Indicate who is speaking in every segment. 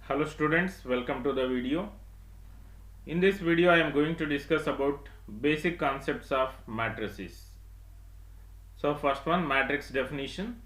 Speaker 1: Hello students, welcome to the video. In this video I am going to discuss about basic concepts of matrices. So first one, matrix definition.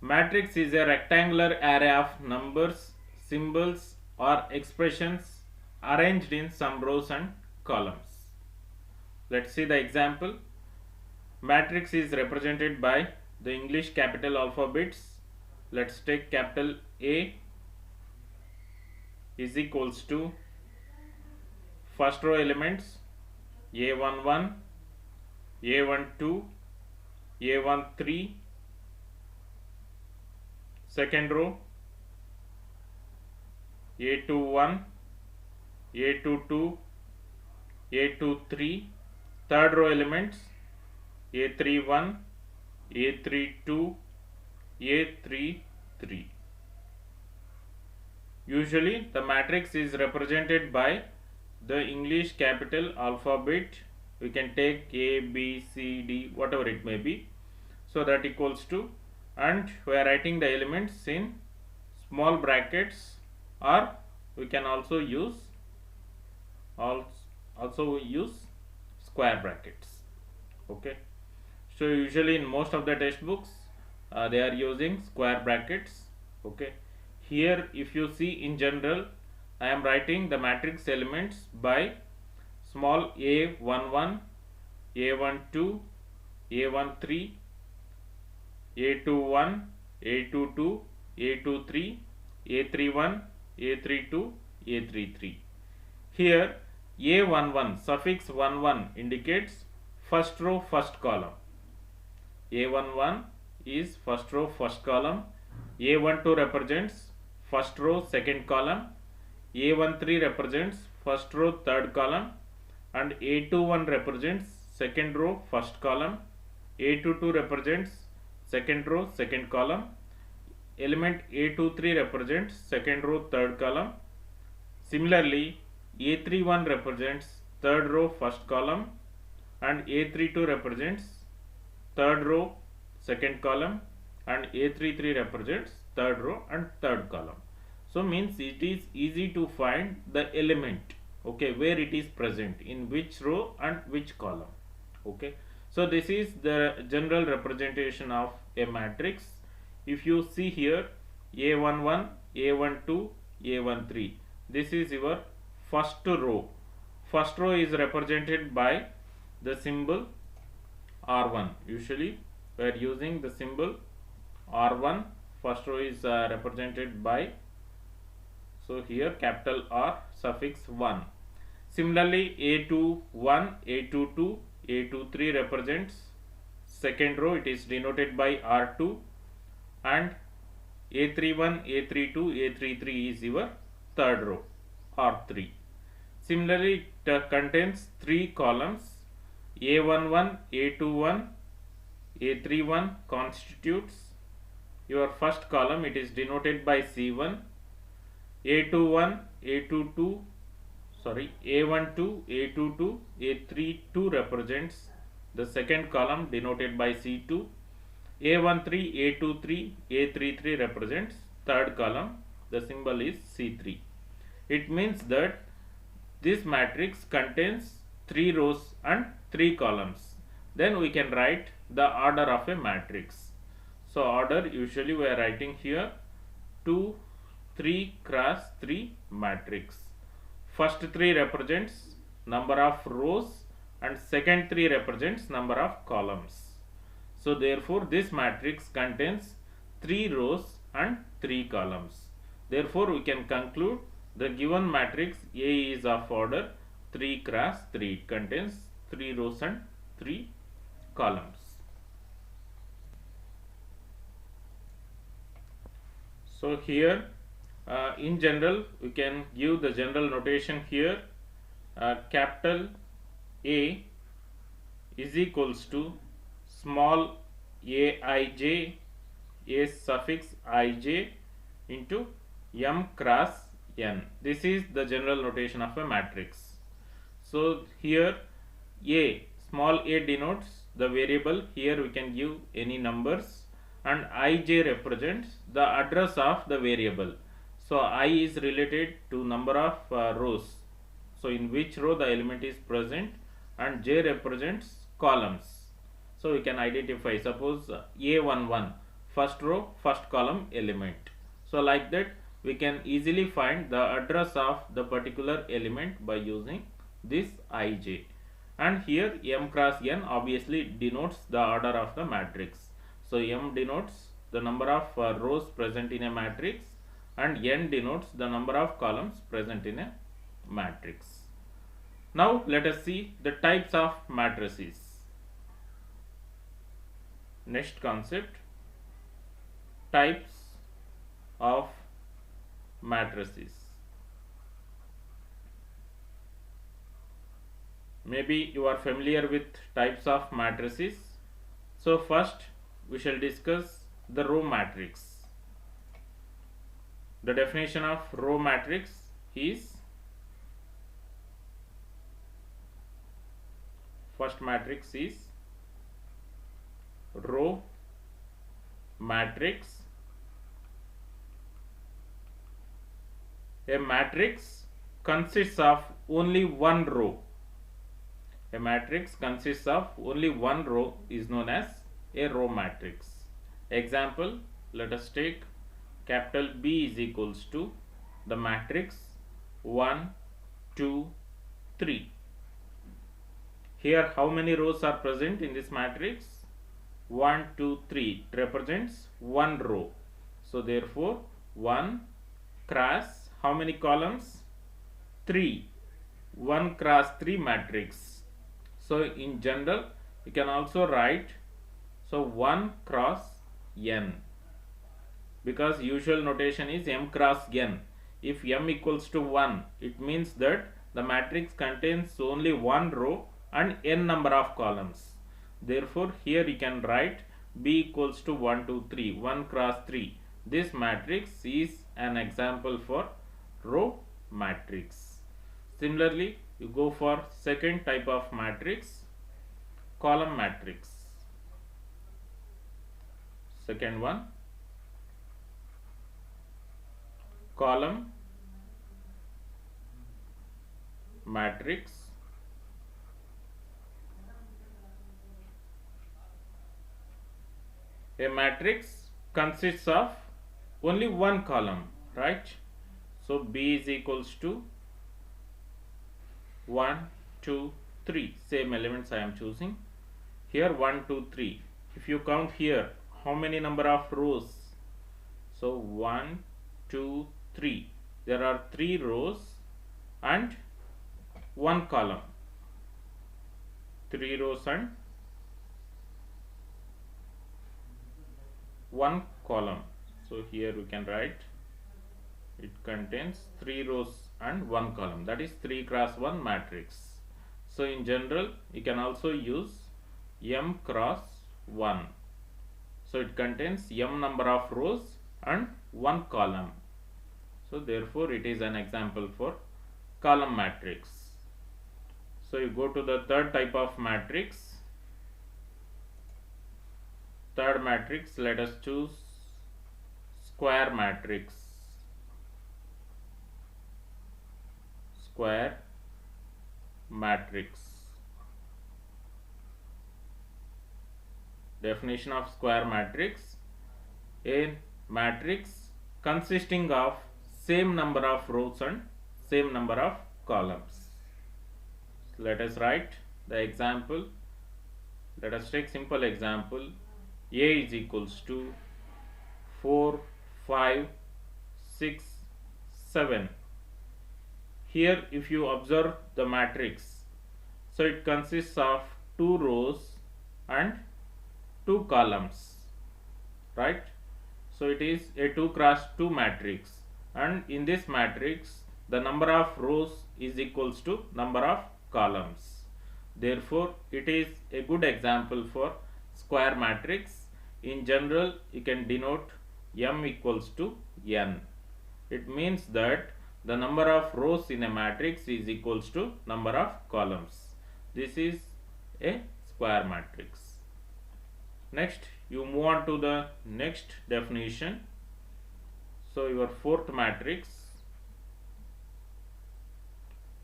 Speaker 1: Matrix is a rectangular array of numbers, symbols or expressions arranged in some rows and columns. Let's see the example. Matrix is represented by the English capital alphabets. Let's take capital A is equals to first row elements A11, A12, A13, second row A21, A22, A23, third row elements A31, A32, A33. Usually the matrix is represented by the English capital alphabet. We can take A, B, C, D, whatever it may be. So that equals to, and we are writing the elements in small brackets, or we can also use square brackets. Okay. So usually in most of the textbooks they are using square brackets. Okay. Here if you see, in general I am writing the matrix elements by small a11, a12, a13, a21, a22, a23, a31, a32, a33. Here a11, suffix 11 indicates first row first column. A11 is first row first column. A12 represents first row second column. A13 represents first row third column, and A21 represents second row first column. A22 represents second row second column. Element A23 represents second row third column. Similarly, A31 represents third row first column, and A32 represents third row second column, and A33 represents third row and third column. So means it is easy to find the element, okay, where it is present, in which row and which column. Okay, so this is the general representation of a matrix. If you see here, A11, A12, A13, this is your first row. First row is represented by the symbol R1. Usually we are using the symbol R1. First row is represented by, so here capital R suffix 1. Similarly, A21, A22, A23 represents second row, it is denoted by R2, and A31, A32, A33 is your third row, R3. Similarly, it contains three columns. A11, A21, A31 constitutes your first column, it is denoted by C1. A21, A22, A12, A22, A32 represents the second column, denoted by C2. A13, A23, A33 represents third column, the symbol is C3. It means that this matrix contains three rows and three columns. Then we can write the order of a matrix. So order, usually we are writing here 2, 3 cross 3 matrix. First 3 represents number of rows and second 3 represents number of columns. So therefore this matrix contains 3 rows and 3 columns. Therefore we can conclude the given matrix A is of order 3 cross 3. It contains 3 rows and 3 columns. So here in general we can give the general notation here. Capital A is equals to small aij, a suffix ij into m cross n. This is the general notation of a matrix. So here a, small a denotes the variable. Here we can give any numbers, and ij represents the address of the variable. So I is related to number of rows. So in which row the element is present, and J represents columns. So we can identify, suppose A11 first row first column element. So like that we can easily find the address of the particular element by using this IJ. And here M cross N obviously denotes the order of the matrix. So M denotes the number of rows present in a matrix, and N denotes the number of columns present in a matrix. Now let us see the types of matrices. Next concept, types of matrices. Maybe you are familiar with types of matrices. So first we shall discuss the row matrix. The definition of row matrix is, first matrix is row matrix. A matrix consists of only one row. A matrix consists of only one row is known as a row matrix. Example, let us take capital B is equals to the matrix 1, 2, 3. Here how many rows are present in this matrix? 1, 2, 3. It represents one row. So therefore 1 cross how many columns? 3. 1 cross 3 matrix. So in general you can also write, so 1 cross n, because usual notation is m cross n. If m equals to 1, it means that the matrix contains only one row and n number of columns. Therefore here you can write B equals to 1, 2, 3, 1 cross 3. This matrix is an example for row matrix. Similarly, you go for second type of matrix, column matrix. Second one, column matrix. A matrix consists of only one column, right? So B is equals to 1, 2, 3. Same elements I am choosing. Here 1, 2, 3. If you count here, how many number of rows? So 1, 2, 3. There are 3 rows and 1 column. 3 rows and 1 column. So here we can write it contains 3 rows and 1 column, that is 3 cross 1 matrix. So in general you can also use m cross 1. So it contains m number of rows and 1 column. So therefore it is an example for column matrix. So you go to the third type of matrix. Third matrix, let us choose square matrix. Square matrix. Definition of square matrix: a matrix consisting of same number of rows and same number of columns. Let us write the example. Let us take simple example. A is equals to 4, 5, 6, 7. Here if you observe the matrix, so it consists of 2 rows and 2 columns, right? So it is a 2 cross 2 matrix, and in this matrix the number of rows is equals to number of columns. Therefore it is a good example for square matrix. In general you can denote m equals to n. It means that the number of rows in a matrix is equals to number of columns. This is a square matrix. Next you move on to the next definition. So your fourth matrix,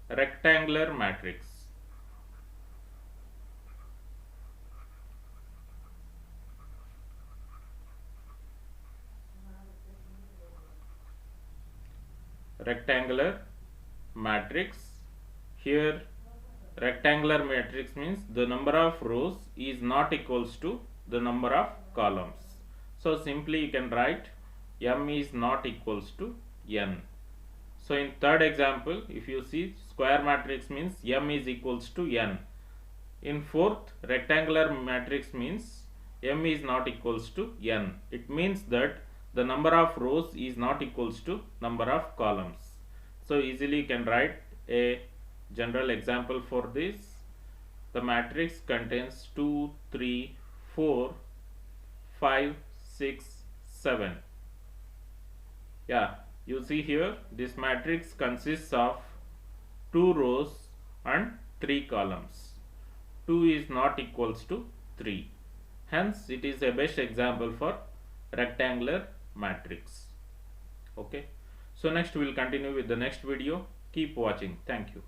Speaker 1: rectangular matrix. Rectangular matrix. Here rectangular matrix means the number of rows is not equals to the number of columns. So simply you can write m is not equals to n. So in third example, if you see, square matrix means m is equals to n. In fourth, rectangular matrix means m is not equals to n. It means that the number of rows is not equals to number of columns. So easily you can write a general example for this. The matrix contains 2, 3, 4, 5, 6, 7. Yeah, you see here this matrix consists of 2 rows and 3 columns. 2 is not equals to 3. Hence it is a best example for rectangular matrix. Okay. So next we will continue with the next video. Keep watching. Thank you.